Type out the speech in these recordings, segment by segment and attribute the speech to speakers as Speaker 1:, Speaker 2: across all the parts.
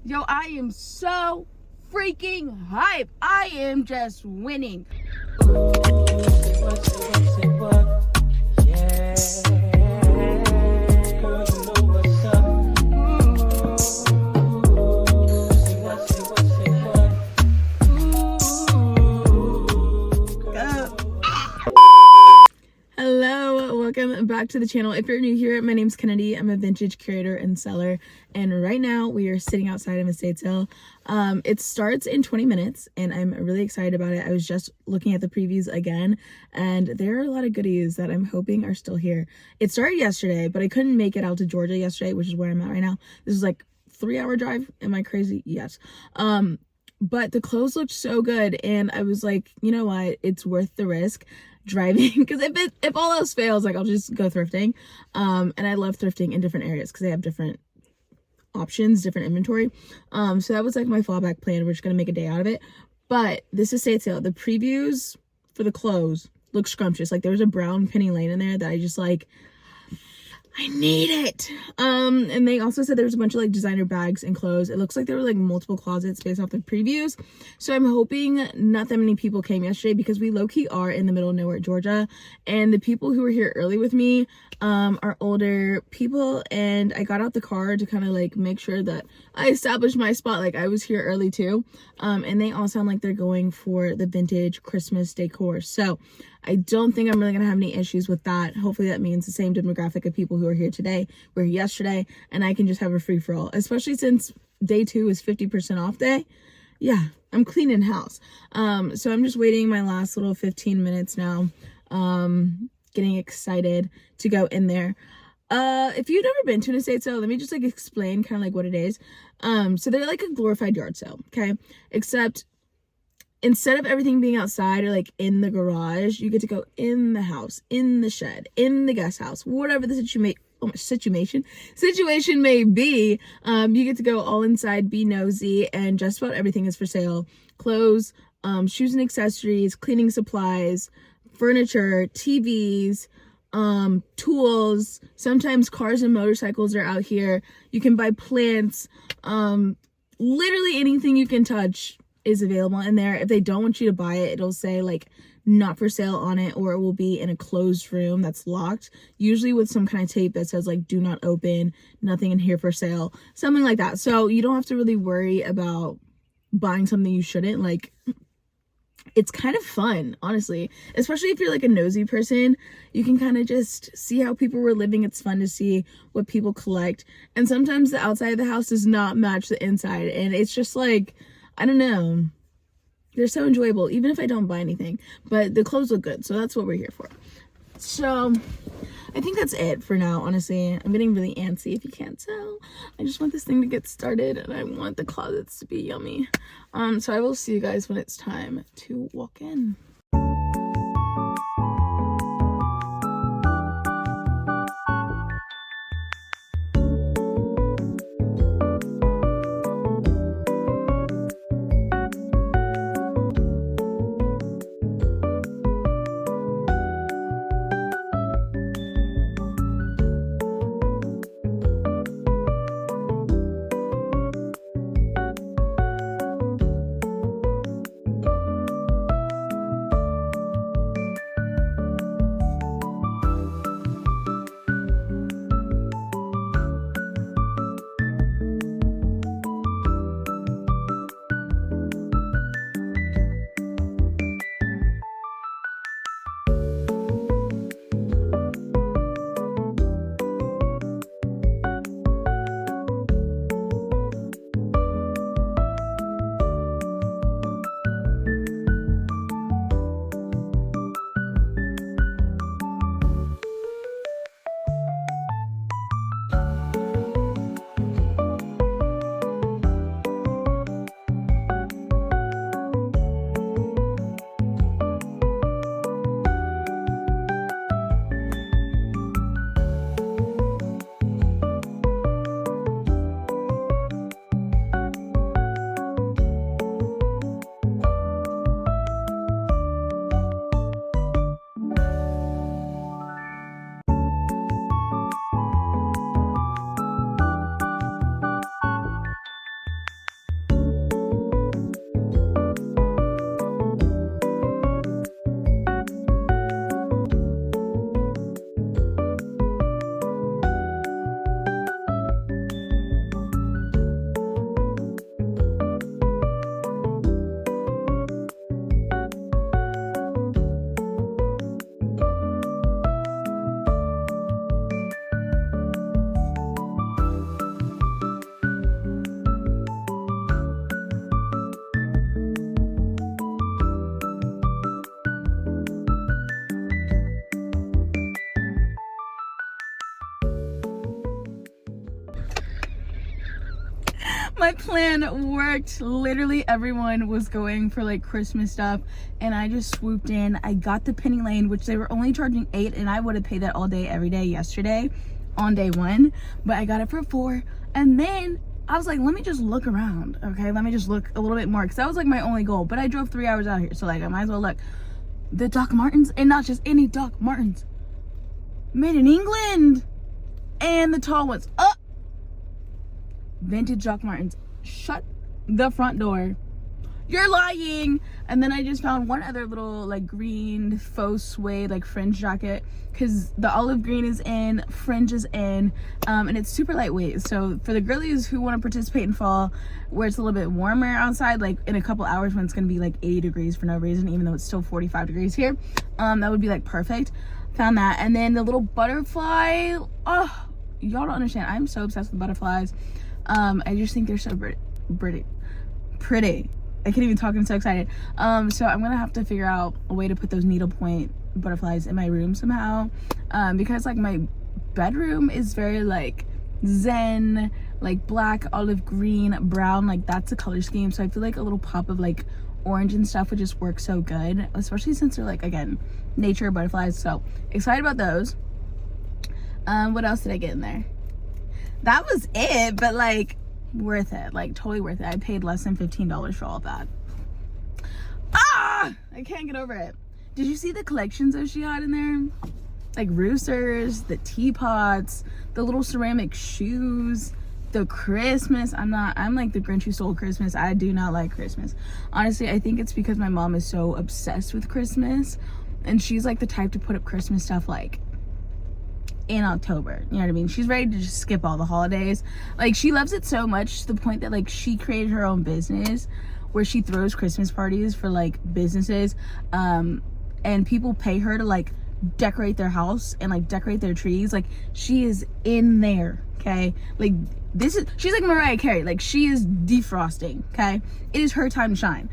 Speaker 1: Yo, I am so freaking hype. I am just winning. Hello, welcome back to the channel. If you're new here, my name's Kennedy. I'm a vintage curator and seller, and right now we are sitting outside of a estate sale. It starts in 20 minutes and I'm really excited about it. I was just looking at the previews again and there are a lot of goodies that I'm hoping are still here. It started yesterday, but I couldn't make it out to Georgia yesterday, which is where I'm at right now. This is like a 3-hour drive. Am I crazy? Yes. But the clothes looked so good and I was like, you know what, it's worth the risk driving, because if all else fails, like, I'll just go thrifting. And I love thrifting in different areas because they have different options, different inventory. So that was like my fallback plan. We're just gonna make a day out of it. But this estate sale, the previews for the clothes look scrumptious. Like, there was a brown penny lane in there that I just like, I need it. And they also said there was a bunch of like designer bags and clothes. It looks like there were like multiple closets based off the previews. So I'm hoping not that many people came yesterday because we low-key are in the middle of nowhere, Georgia. And the people who were here early with me are older people. And I got out the car to kind of like make sure that I established my spot. Like, I was here early too. And they all sound like they're going for the vintage Christmas decor. So I don't think I'm really going to have any issues with that. Hopefully that means the same demographic of people who are here today were here yesterday, and I can just have a free-for-all, especially since day 2 is 50% off day. Yeah, I'm cleaning house. So I'm just waiting my last little 15 minutes now, getting excited to go in there. If you've never been to an estate sale, let me just like explain kind of like what it is. So they're like a glorified yard sale, okay? Except instead of everything being outside or like in the garage, you get to go in the house, in the shed, in the guest house, whatever the situation may be. You get to go all inside, be nosy, and just about everything is for sale. Clothes, shoes and accessories, cleaning supplies, furniture, TVs, tools. Sometimes cars and motorcycles are out here. You can buy plants. Literally anything you can touch is available in there. If they don't want you to buy it, it'll say like not for sale on it, or it will be in a closed room that's locked, usually with some kind of tape that says like do not open, nothing in here for sale, something like that. So you don't have to really worry about buying something you shouldn't. Like, it's kind of fun, honestly, especially if you're like a nosy person. You can kind of just see how people were living. It's fun to see what people collect, and sometimes the outside of the house does not match the inside, and it's just like, I don't know, they're so enjoyable even if I don't buy anything. But the clothes look good, so that's what we're here for. So I think that's it for now. Honestly, I'm getting really antsy if you can't tell. I just want this thing to get started and I want the closets to be yummy. So I will see you guys when it's time to walk in. My plan worked. Literally everyone was going for like Christmas stuff and I just swooped in. I got the penny lane, which they were only charging $8, and I would have paid that all day every day yesterday on day one, but I got it for $4. And then I was like, let me just look around, okay? Let me just look a little bit more, because that was like my only goal. But I drove 3 hours out here, so like I might as well look. The Doc Martens, and not just any Doc Martens, made in England. And the tall ones. Oh, vintage Doc Martens. Shut the front door. You're lying. And then I just found one other little like green faux suede like fringe jacket, because the olive green is in, fringe is in, and it's super lightweight. So for the girlies who want to participate in fall where it's a little bit warmer outside, like in a couple hours when it's going to be like 80 degrees for no reason, even though it's still 45 degrees here, that would be like perfect. Found that. And then the little butterfly, oh, y'all don't understand, I'm so obsessed with butterflies. I just think they're so pretty. I can't even talk, I'm so excited. So I'm gonna have to figure out a way to put those needlepoint butterflies in my room somehow, because like my bedroom is very like zen, like black, olive green, brown, like that's the color scheme. So I feel like a little pop of like orange and stuff would just work so good, especially since they're like, again, nature butterflies. So excited about those. What else did I get in there? That was it, but like worth it, like totally worth it. I paid less than $15 for all of that. I can't get over it. Did you see the collections that she had in there? Like roosters, the teapots, the little ceramic shoes, the Christmas. I'm like the Grinch who stole Christmas. I do not like Christmas. Honestly, I think it's because my mom is so obsessed with Christmas, and she's like the type to put up Christmas stuff like in October, you know what I mean? She's ready to just skip all the holidays. Like she loves it so much to the point that like she created her own business where she throws Christmas parties for like businesses, and people pay her to like decorate their house and like decorate their trees. Like she is in there, okay? Like she's like Mariah Carey. Like she is defrosting, okay? It is her time to shine.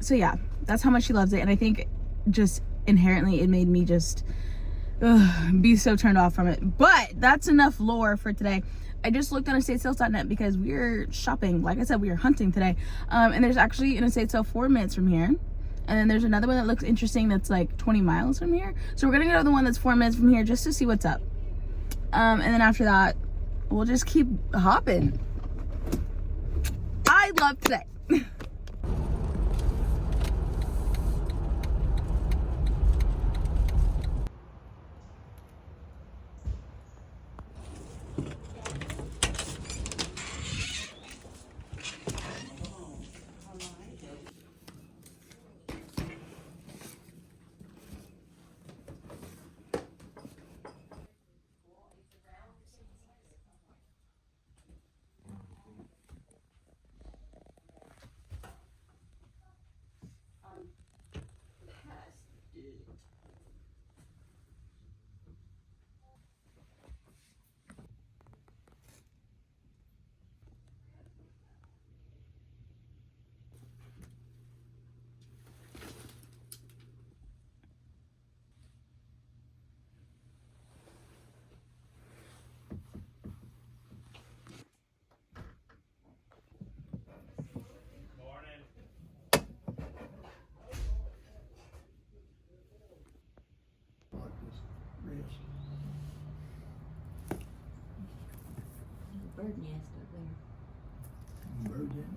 Speaker 1: So yeah, that's how much she loves it. And I think just inherently it made me just be so turned off from it. But that's enough lore for today. I just looked on estatesales.net because we're shopping. Like I said, we are hunting today. And there's actually an estate sale 4 minutes from here. And then there's another one that looks interesting that's like 20 miles from here. So we're gonna go to the one that's 4 minutes from here just to see what's up. And then after that, we'll just keep hopping. I love today.
Speaker 2: Bird nest up there.
Speaker 3: Bird nest.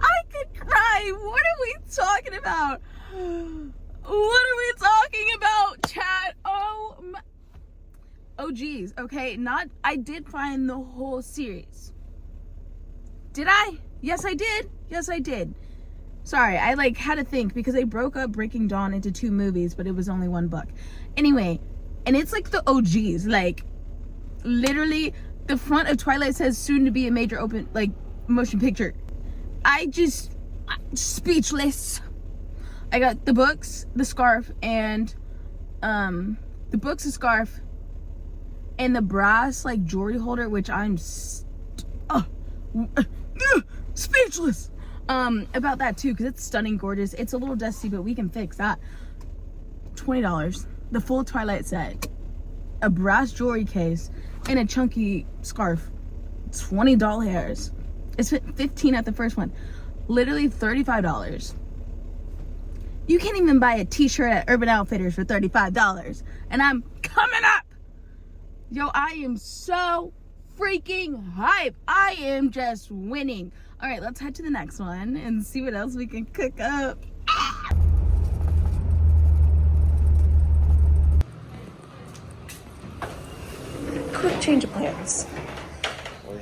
Speaker 1: I could cry. What are we talking about? What are we talking about, chat? Oh geez. Okay, I did find the whole series. Did I? Yes, I did. Yes, I did. Sorry, I like had to think because they broke up Breaking Dawn into 2 movies, but it was only 1 book. Anyway, and it's like the OGs, like literally the front of Twilight says soon to be a major open like motion picture. I'm speechless. I got the books, the scarf, and the books, the scarf, and the brass like jewelry holder, which I'm speechless about that too, because it's stunning, gorgeous. It's a little dusty, but we can fix that. $20, the full Twilight set. a brass jewelry case, and a chunky scarf. $20 hairs. It's $15 at the first one. Literally $35. You can't even buy a t-shirt at Urban Outfitters for $35. And I'm coming up. Yo, I am so freaking hype. I am just winning. All right, let's head to the next one and see what else we can cook up. Quick change of plans.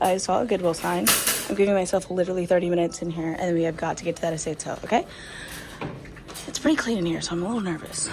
Speaker 1: I saw a Goodwill sign. I'm giving myself literally 30 minutes in here, and then we have got to get to that estate sale, okay? It's pretty clean in here, so I'm a little nervous.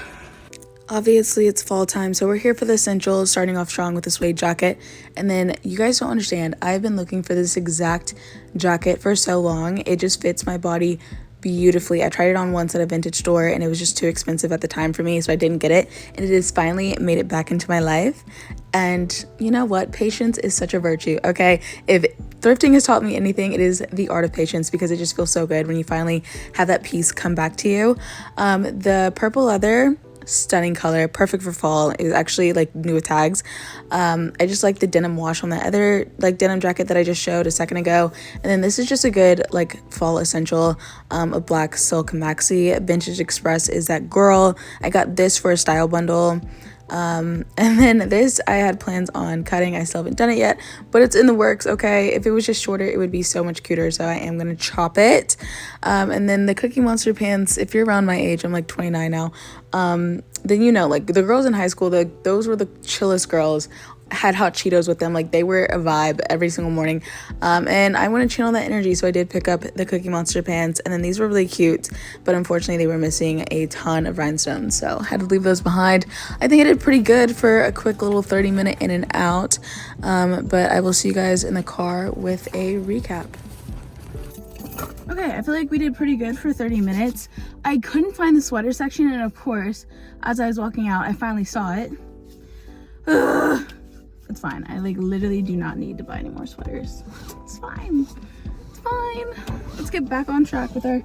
Speaker 1: Obviously, it's fall time, so we're here for the essentials, starting off strong with a suede jacket. And then, you guys don't understand, I've been looking for this exact jacket for so long. It just fits my body beautifully. I tried it on once at a vintage store, and it was just too expensive at the time for me, so I didn't get it. And it has finally made it back into my life. And you know what? Patience is such a virtue, okay? If thrifting has taught me anything, it is the art of patience, because it just feels so good when you finally have that piece come back to you. The purple leather, stunning color, perfect for fall. It was actually like new with tags. I just like the denim wash on the other like denim jacket that I just showed a second ago. And then this is just a good like fall essential, a black silk maxi. Vintage Express is that girl. I got this for a style bundle. And then this I had plans on cutting. I still haven't done it yet, but it's in the works, okay? If it was just shorter, it would be so much cuter, so I am gonna chop it. And then the Cookie Monster pants, if you're around my age, I'm like 29 now, then you know, like the girls in high school, those were the chillest girls. Had hot Cheetos with them, like they were a vibe every single morning. And I want to channel that energy, so I did pick up the Cookie Monster pants, and then these were really cute, but unfortunately they were missing a ton of rhinestones, so had to leave those behind. I think I did pretty good for a quick little 30-minute in and out, but I will see you guys in the car with a recap. Okay, I feel like we did pretty good for 30 minutes. I couldn't find the sweater section, and of course, as I was walking out, I finally saw it. Ugh. It's fine. I like literally do not need to buy any more sweaters. It's fine. It's fine. Let's get back on track with our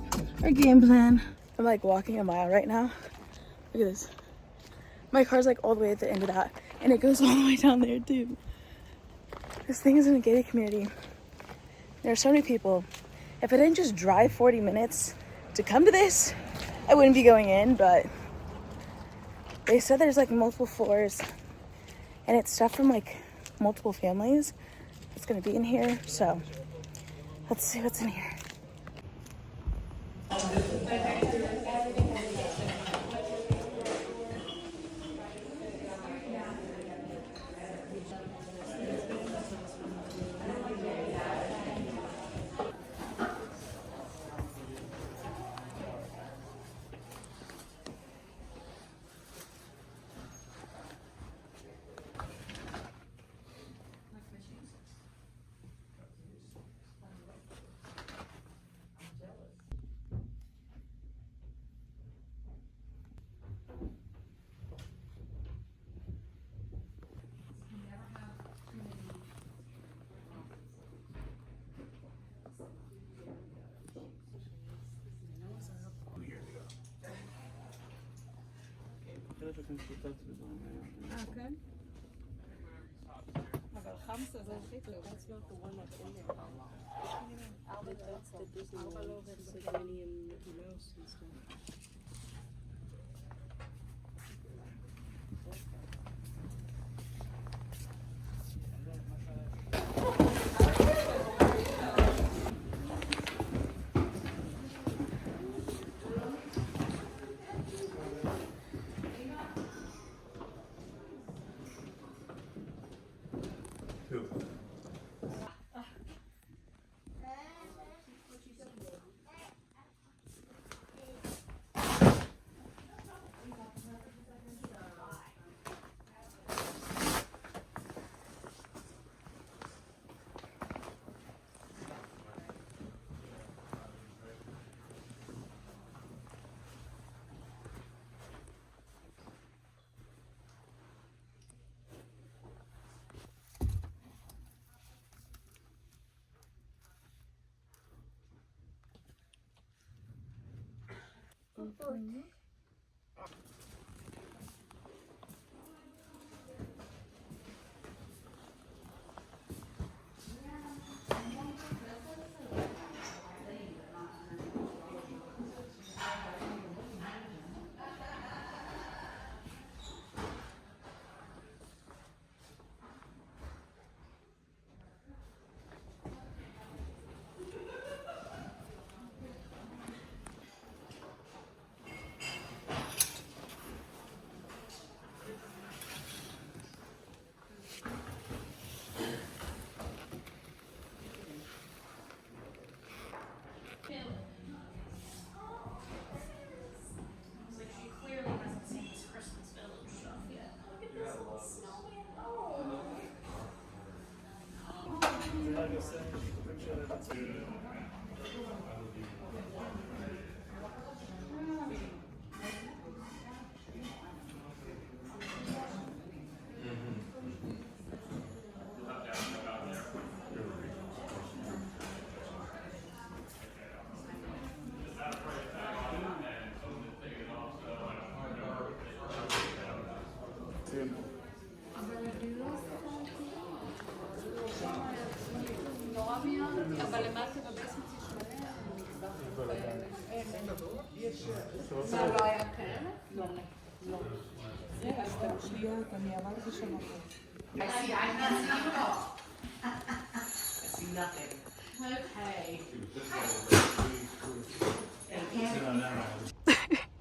Speaker 1: game plan. I'm like walking a mile right now. Look at this. My car's like all the way at the end of that, and it goes all the way down there too. This thing is in a gated community. There are so many people. If I didn't just drive 40 minutes to come to this, I wouldn't be going in, but they said there's like multiple floors. And it's stuff from like multiple families that's gonna be in here. So let's see what's in here.
Speaker 3: Okay. אבל חמסה זה הכי טוב. That's not the one that's in there. That's the Disney one. It's like Minnie and Mickey Mouse and stuff.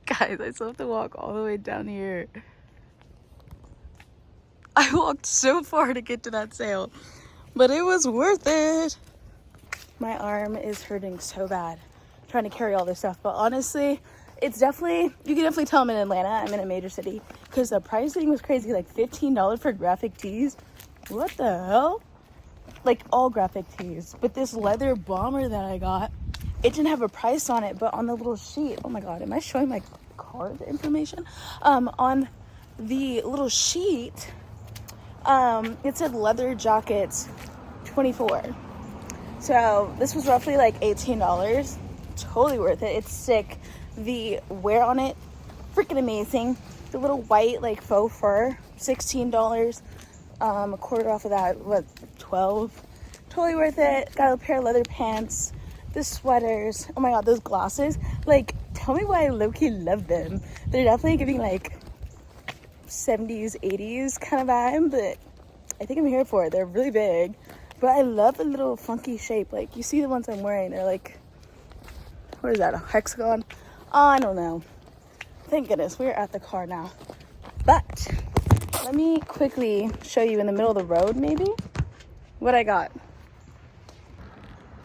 Speaker 1: Guys, I still have to walk all the way down here. I walked so far to get to that sale, but it was worth it. My arm is hurting so bad trying to carry all this stuff, but honestly, it's definitely, you can definitely tell I'm in Atlanta. I'm in a major city because the pricing was crazy, like $15 for graphic tees. What the hell? Like all graphic tees, but this leather bomber that I got, it didn't have a price on it, but on the little sheet, oh my god, am I showing my card information? On the little sheet, it said leather jackets 24. So this was roughly like $18. Totally worth it. It's sick. The wear on it, freaking amazing. The little white like faux fur, $16. A quarter off of that, what, 12? Totally worth it. Got a pair of leather pants, the sweaters. Oh my god, those glasses. Like, tell me why I low-key love them. They're definitely giving like 70s, 80s kind of vibe, but I think I'm here for it. They're really big, but I love the little funky shape. Like, you see the ones I'm wearing, they're like, what is that, a hexagon? I don't know. Thank goodness we're at the car now. But let me quickly show you in the middle of the road maybe what I got.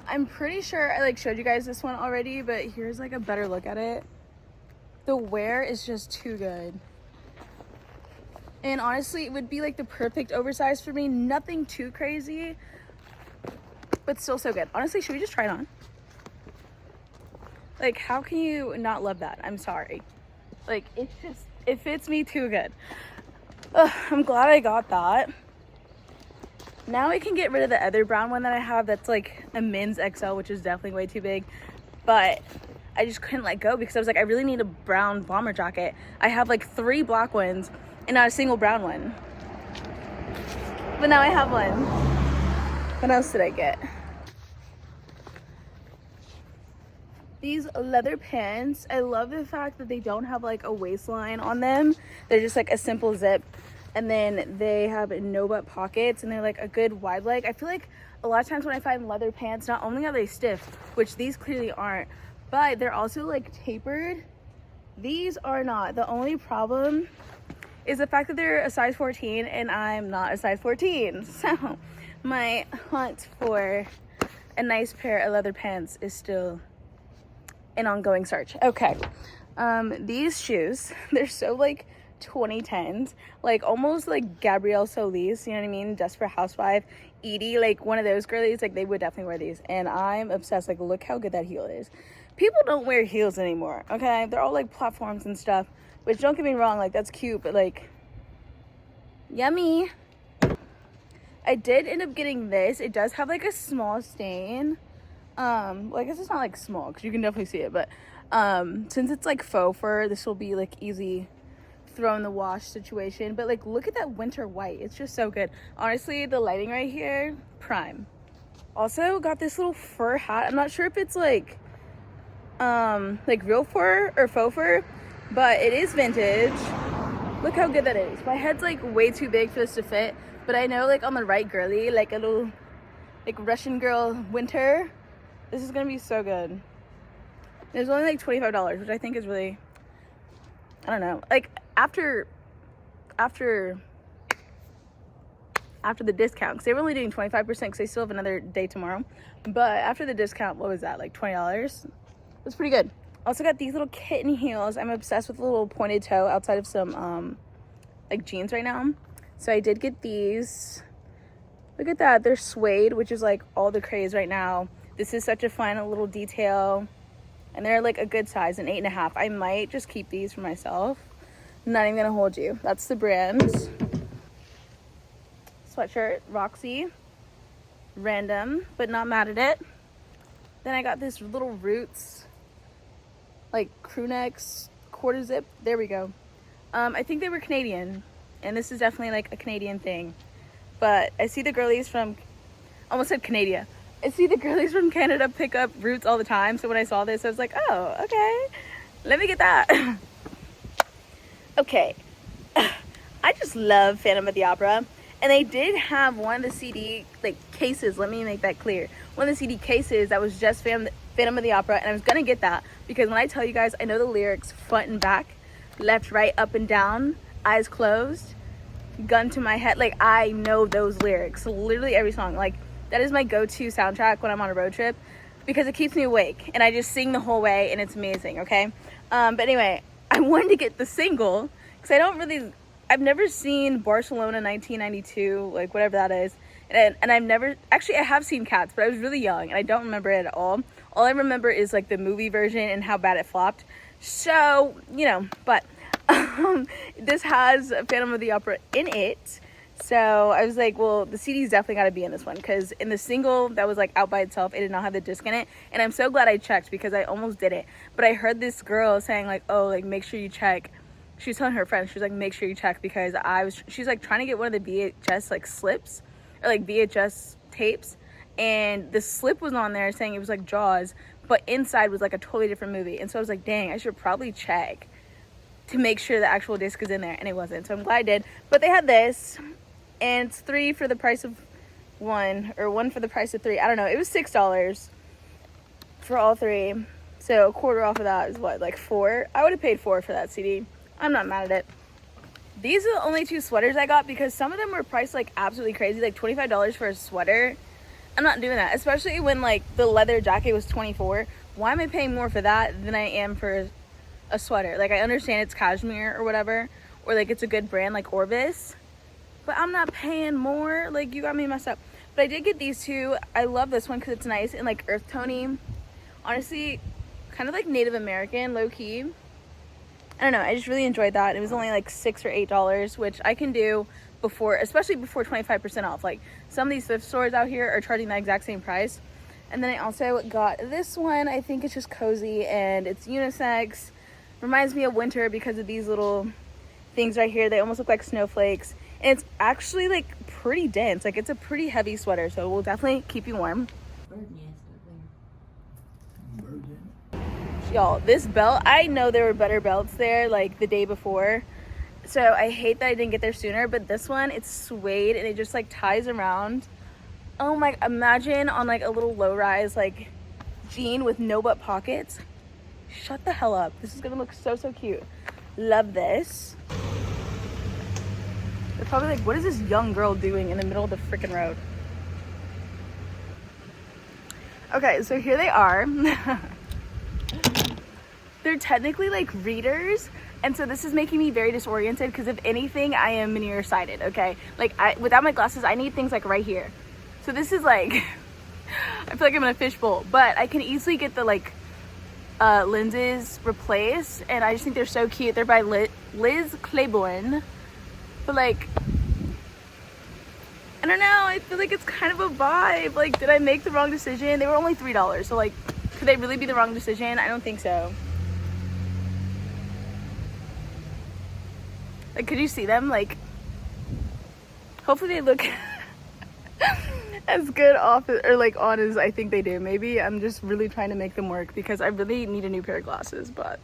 Speaker 1: I'm pretty sure I like showed you guys this one already, but here's like a better look at it. The wear is just too good. And honestly, it would be like the perfect oversize for me. Nothing too crazy, but still so good. Honestly, should we just try it on? Like, how can you not love that? I'm sorry. Like, it's just, it fits me too good. Ugh, I'm glad I got that. Now I can get rid of the other brown one that I have that's like a men's XL, which is definitely way too big. But I just couldn't let go because I was like, I really need a brown bomber jacket. I have like 3 black ones and not a single brown one. But now I have one. What else did I get? These leather pants, I love the fact that they don't have like a waistline on them. They're just like a simple zip, and then they have no butt pockets, and they're like a good wide leg. I feel like a lot of times when I find leather pants, not only are they stiff, which these clearly aren't, but they're also like tapered. These are not. The only problem is the fact that they're a size 14 and I'm not a size 14. So my hunt for a nice pair of leather pants is still an ongoing search. Okay, these shoes, they're so like 2010s, like almost like Gabrielle Solis, you know what I mean? Desperate Housewife, Edie, like one of those girlies, like they would definitely wear these, and I'm obsessed. Like, look how good that heel is. People don't wear heels anymore, okay? They're all like platforms and stuff, which, don't get me wrong, like that's cute, but like, yummy. I did end up getting this. It does have like a small stain. Well, I guess it's not like small because you can definitely see it, but since it's like faux fur, this will be like easy throw in the wash situation. But like, look at that winter white. It's just so good. Honestly, the lighting right here, prime. Also got this little fur hat. I'm not sure if it's like real fur or faux fur, but it is vintage. Look how good that is. My head's like way too big for this to fit, but I know like on the right girly, like a little like Russian girl winter, this is gonna be so good. It's only like $25, which I think is really, I don't know, like after the discount, because they were only doing 25% because they still have another day tomorrow, but after the discount, what was that, like $20? It was pretty good. Also got these little kitten heels. I'm obsessed with the little pointed toe outside of some like jeans right now, so I did get these. Look at that. They're suede, which is like all the craze right now. This is such a fun little detail. And they're like a good size, an 8.5. I might just keep these for myself. I'm not even gonna hold you. That's the brand. Sweatshirt, Roxy. Random, but not mad at it. Then I got this little Roots, like crew necks, quarter zip. There we go. I think they were Canadian, and this is definitely like a Canadian thing. But I see the girlies from, almost said Canada. I see the girlies from Canada pick up Roots all the time. So when I saw this, I was like, oh, okay, let me get that. Okay, I just love Phantom of the Opera. And they did have one of the CD like cases, let me make that clear. One of the CD cases that was just Phantom of the Opera, and I was gonna get that because when I tell you guys, I know the lyrics front and back, left, right, up and down, eyes closed, gun to my head. Like, I know those lyrics, literally every song. Like, that is my go-to soundtrack when I'm on a road trip because it keeps me awake and I just sing the whole way and it's amazing, okay? But anyway, I wanted to get the single because I've never seen Barcelona 1992, like whatever that is. And I've never, actually I have seen Cats, but I was really young and I don't remember it at all. All I remember is like the movie version and how bad it flopped. So, you know, but this has Phantom of the Opera in it. So I was like, well, the CD's definitely got to be in this one because in the single that was like out by itself, it did not have the disc in it. And I'm so glad I checked because I almost did it. But I heard this girl saying like, oh, like make sure you check. She was telling her friends, she was like, make sure you check because she's like trying to get one of the VHS like slips or like VHS tapes. And the slip was on there saying it was like Jaws, but inside was like a totally different movie. And so I was like, dang, I should probably check to make sure the actual disc is in there. And it wasn't. So I'm glad I did. But they had this. And it's 3 for the price of 1, or 1 for the price of 3. I don't know. It was $6 for all 3. So a quarter off of that is what, like 4? I would have paid 4 for that CD. I'm not mad at it. These are the only 2 sweaters I got because some of them were priced like absolutely crazy, like $25 for a sweater. I'm not doing that, especially when like the leather jacket was $24. Why am I paying more for that than I am for a sweater? Like, I understand it's cashmere or whatever, or like it's a good brand like Orvis, but I'm not paying more. Like, you got me messed up. But I did get these 2. I love this one because it's nice and like earth tony. Honestly, kind of like Native American, low key. I don't know. I just really enjoyed that. It was only like $6 or $8, which I can do before, especially before 25% off. Like, some of these thrift stores out here are charging the exact same price. And then I also got this one. I think it's just cozy and it's unisex. Reminds me of winter because of these little things right here. They almost look like snowflakes. And it's actually like pretty dense. Like, it's a pretty heavy sweater, so it will definitely keep you warm.
Speaker 2: Bird nest up there.
Speaker 4: Bird in
Speaker 1: Y'all, this belt, I know there were better belts there like the day before. So I hate that I didn't get there sooner, but this one, it's suede and it just like ties around. Oh my, imagine on like a little low rise like jean with no butt pockets. Shut the hell up. This is gonna look so cute. Love this. They're probably like, what is this young girl doing in the middle of the freaking road? Okay, so here they are. They're technically like readers, and so this is making me very disoriented because if anything, I am nearsighted, okay? Like, without my glasses, I need things like right here. So this is like, I feel like I'm in a fishbowl, but I can easily get the like lenses replaced, and I just think they're so cute. They're by Liz Claiborne, but like, I don't know, I feel like it's kind of a vibe. Like, did I make the wrong decision? They were only $3, so like, could they really be the wrong decision? I don't think so. Like, could you see them? Like, hopefully they look as good off or like on as I think they do. Maybe I'm just really trying to make them work because I really need a new pair of glasses, but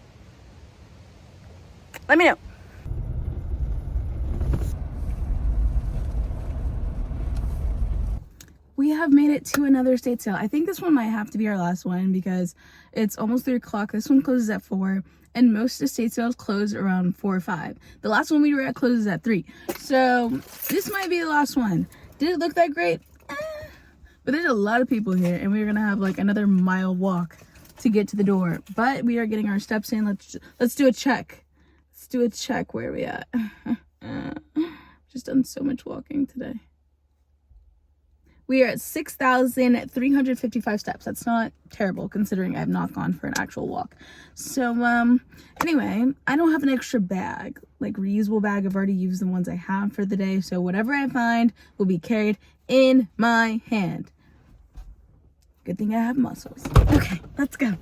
Speaker 1: let me know. We have made it to another estate sale. I think this one might have to be our last one because it's almost 3 o'clock. This one closes at 4, and most estate sales close around 4 or 5. The last one we were at closes at 3. So this might be the last one. Did it look that great? But there's a lot of people here, and we're gonna have like another mile walk to get to the door. But we are getting our steps in. Let's do a check. Let's do a check. Where are we at? Just done so much walking today. We are at 6,355 steps. That's not terrible considering I've not gone for an actual walk. So, anyway, I don't have an extra bag, like reusable bag. I've already used the ones I have for the day. So whatever I find will be carried in my hand. Good thing I have muscles. Okay, let's go.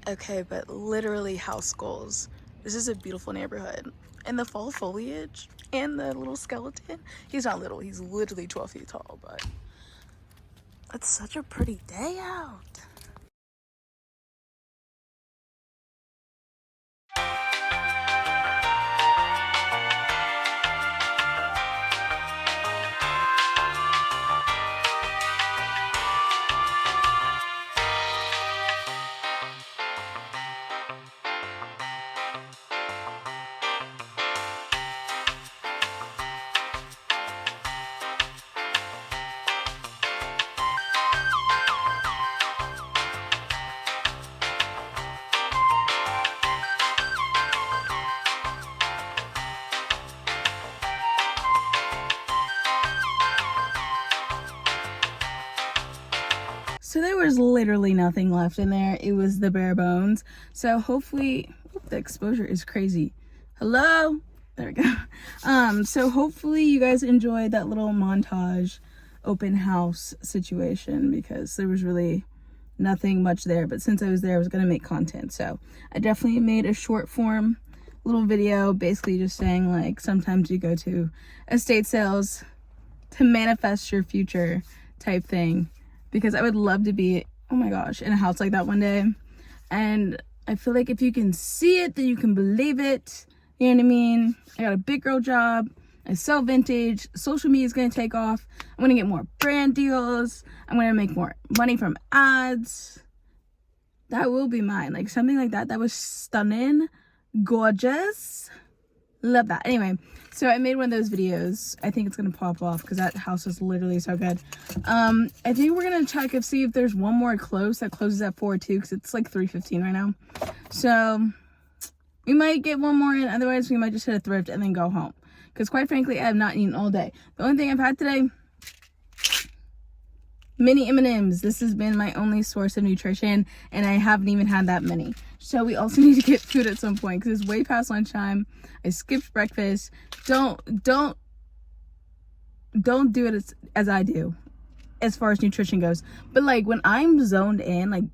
Speaker 1: Okay, but literally house goals. This is a beautiful neighborhood. And the fall foliage and the little skeleton. He's not little, he's literally 12 feet tall, but it's such a pretty day out. So there was literally nothing left in there. It was the bare bones. So hopefully, the exposure is crazy. Hello? There we go. So hopefully you guys enjoyed that little montage open house situation because there was really nothing much there. But since I was there, I was going to make content. So I definitely made a short form little video basically just saying like sometimes you go to estate sales to manifest your future type thing. Because I would love to be, oh my gosh, in a house like that one day. And I feel like if you can see it, then you can believe it. You know what I mean? I got a big girl job. I sell vintage. Social media is going to take off. I'm going to get more brand deals. I'm going to make more money from ads. That will be mine. Like something like that. That was stunning. Gorgeous. Love that. Anyway, so I made one of those videos. I think it's gonna pop off because that house is literally so good. I think we're gonna check and see if there's one more close that closes at 4 too, because it's like 3:15 right now. So we might get one more in. Otherwise, we might just hit a thrift and then go home. Because quite frankly, I have not eaten all day. The only thing I've had today, mini M&Ms. This has been my only source of nutrition, and I haven't even had that many. So we also need to get food at some point because it's way past lunchtime. I skipped breakfast. Don't do it as I do as far as nutrition goes. But like when I'm zoned in, like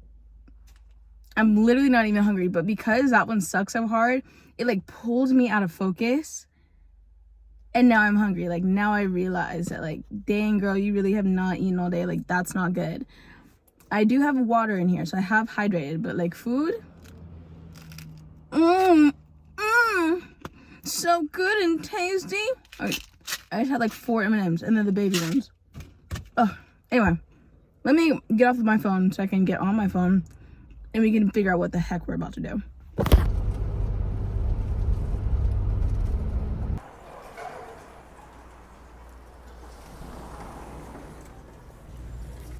Speaker 1: I'm literally not even hungry, but because that one sucks so hard, it like pulls me out of focus. And now I'm hungry. Like now I realize that like, dang girl, you really have not eaten all day. Like that's not good. I do have water in here, so I have hydrated, but like food, so good and tasty. I just had like 4 M&Ms and then the baby ones. Oh, anyway, let me get off of my phone so I can get on my phone and we can figure out what the heck we're about to do.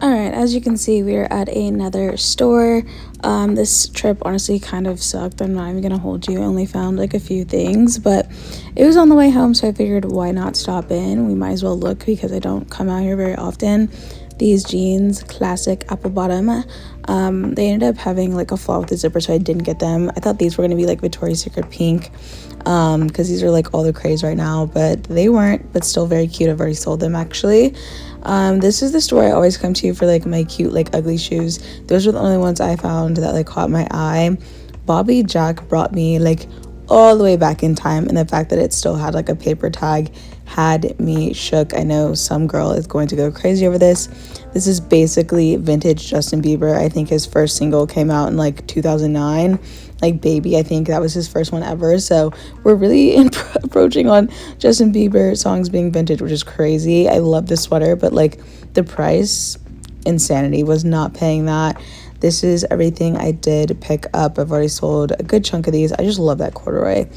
Speaker 1: Alright, as you can see, we are at another store. This trip honestly kind of sucked. I'm not even gonna hold you. I only found like a few things, but it was on the way home, so I figured why not stop in? We might as well look because I don't come out here very often. These jeans, classic apple bottom, they ended up having like a flaw with the zipper, so I didn't get them. I thought these were gonna be like Victoria's Secret pink, because these are like all the craze right now, but they weren't, but still very cute. I've already sold them actually. This is the store I always come to for like my cute like ugly shoes. Those were the only ones I found that like caught my eye. Bobby Jack brought me like all the way back in time, and the fact that it still had like a paper tag had me shook. I know some girl is going to go crazy over this. This is basically vintage Justin Bieber. I think his first single came out in like 2009, like Baby. I think that was his first one ever. So we're really approaching on Justin Bieber songs being vintage, which is crazy. I love this sweater, but like the price, insanity. Was not paying that. This is everything I did pick up. I've already sold a good chunk of these. I just love that corduroy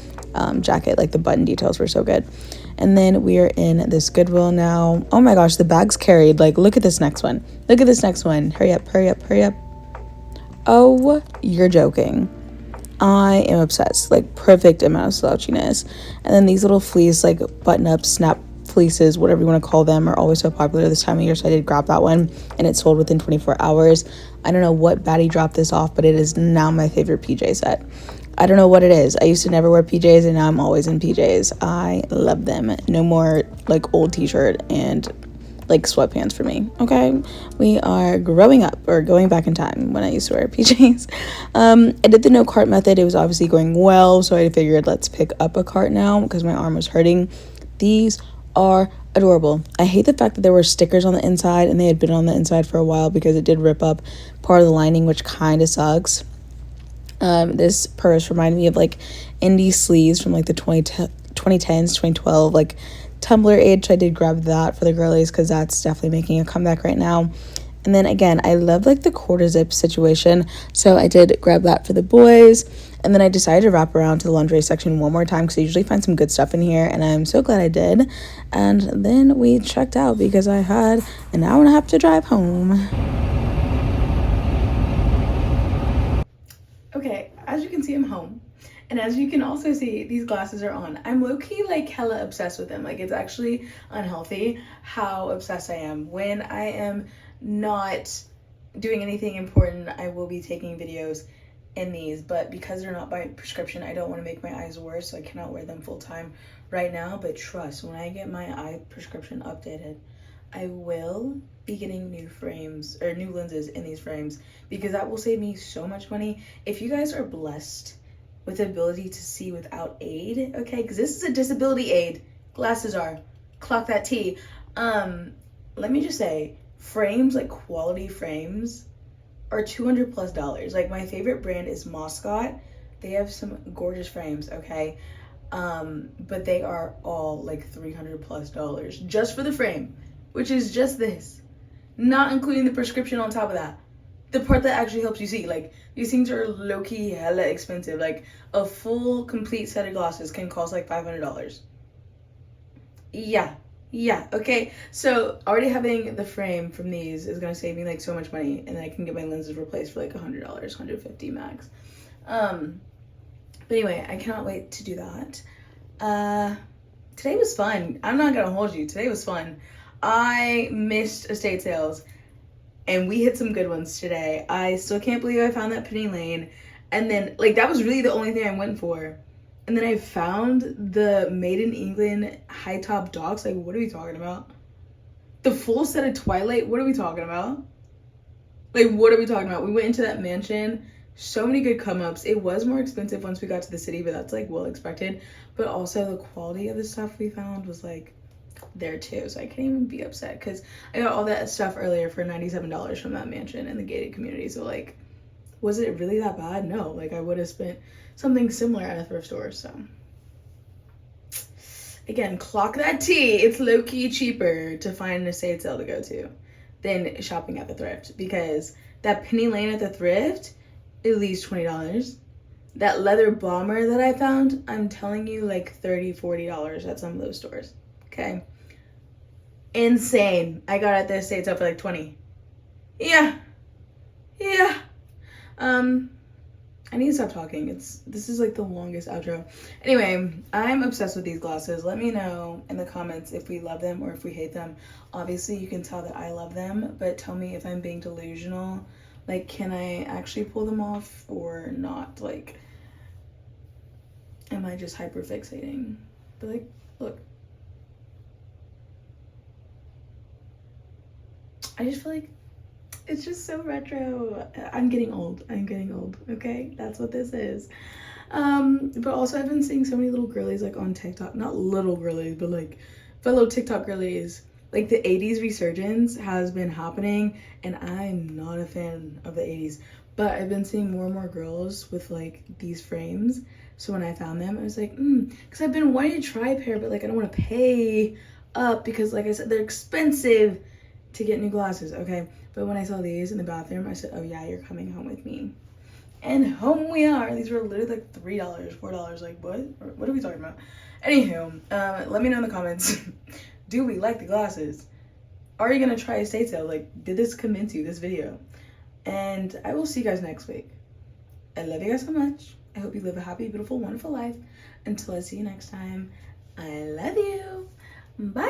Speaker 1: jacket. Like the button details were so good. And then we are in this Goodwill now. Oh my gosh, the bag's carried. Like, look at this next one. Look at this next one. Hurry up, hurry up, hurry up. Oh, you're joking. I am obsessed. Like, perfect amount of slouchiness. And then these little fleece, like, button-up snap fleeces, whatever you want to call them, are always so popular this time of year, so I did grab that one, and it sold within 24 hours. I don't know what baddie dropped this off, but it is now my favorite PJ set. I don't know what it is. I used to never wear PJs, and now I'm always in PJs. I love them. No more like old t-shirt and like sweatpants for me. Okay, we are growing up, or going back in time when I used to wear PJs. I did the no cart method. It was obviously going well, so I figured let's pick up a cart now because my arm was hurting. These are adorable. I hate the fact that there were stickers on the inside, and they had been on the inside for a while because it did rip up part of the lining, which kind of sucks. This purse reminded me of like indie sleeves from like the 2010s, 2012, like Tumblr age. I did grab that for the girlies because that's definitely making a comeback right now. And then again, I love like the quarter zip situation, so I did grab that for the boys. And then I decided to wrap around to the lingerie section one more time because I usually find some good stuff in here, and I'm so glad I did. And then we checked out because I had an hour and a half to drive home. Okay, as you can see, I'm home. And as you can also see, these glasses are on. I'm low-key like hella obsessed with them. Like, it's actually unhealthy how obsessed I am. When I am not doing anything important, I will be taking videos in these, but because they're not by prescription, I don't want to make my eyes worse, so I cannot wear them full time right now. But trust, when I get my eye prescription updated, I will be getting new frames or new lenses in these frames because that will save me so much money. If you guys are blessed with the ability to see without aid, okay, because this is a disability aid, glasses are, clock that T. Let me just say, frames, like quality frames, are $200+. Like, my favorite brand is Moscot. They have some gorgeous frames, okay? But they are all like $300+ just for the frame, which is just this, not including the prescription on top of that. The part that actually helps you see. Like, these things are low-key hella expensive. Like, a full complete set of glasses can cost like $500. Yeah, okay. So already having the frame from these is gonna save me like so much money, and then I can get my lenses replaced for like $100, $150 max. But anyway, I cannot wait to do that. Today was fun. I'm not gonna hold you. Today was fun. I missed estate sales, and we hit some good ones today. I still can't believe I found that Penny Lane. And then, like, that was really the only thing I went for. And then I found the Made in England high top docks. Like, what are we talking about? The full set of Twilight. What are we talking about? Like, what are we talking about? We went into that mansion. So many good come-ups. It was more expensive once we got to the city, but that's, like, well expected. But also the quality of the stuff we found was, like, there too, so I can't even be upset because I got all that stuff earlier for $97 from that mansion in the gated community. So, like, was it really that bad? No, like, I would have spent something similar at a thrift store. So again, clock that T. It's low-key cheaper to find an estate sale to go to than shopping at the thrift, because that Penny Lane at the thrift, at least $20. That leather bomber that I found, I'm telling you, like $30-$40 at some of those stores. Okay, insane. I got at the estate sale for like $20. Yeah. I need to stop talking. This is like the longest outro. Anyway, I'm obsessed with these glasses. Let me know in the comments if we love them or if we hate them. Obviously, you can tell that I love them, but tell me if I'm being delusional. Like, can I actually pull them off or not? Like, am I just hyper fixating? But like, look. I just feel like it's just so retro. I'm getting old, okay? That's what this is. But also I've been seeing so many little girlies like on TikTok, not little girlies, but like fellow TikTok girlies. Like, the 80s resurgence has been happening, and I'm not a fan of the 80s, but I've been seeing more and more girls with like these frames. So when I found them, I was like, because I've been wanting to try a pair, but like I don't want to pay up because, like I said, they're expensive to get new glasses, okay? But when I saw these in the bathroom, I said, oh yeah, you're coming home with me. And home we are. These were literally like $3, $4. Like, what are we talking about? Anywho, let me know in the comments. Do we like the glasses? Are you gonna try a estate sale? Like, did this convince you, this video? And I will see you guys next week. I love you guys so much. I hope you live a happy, beautiful, wonderful life. Until I see you next time, I love you. Bye.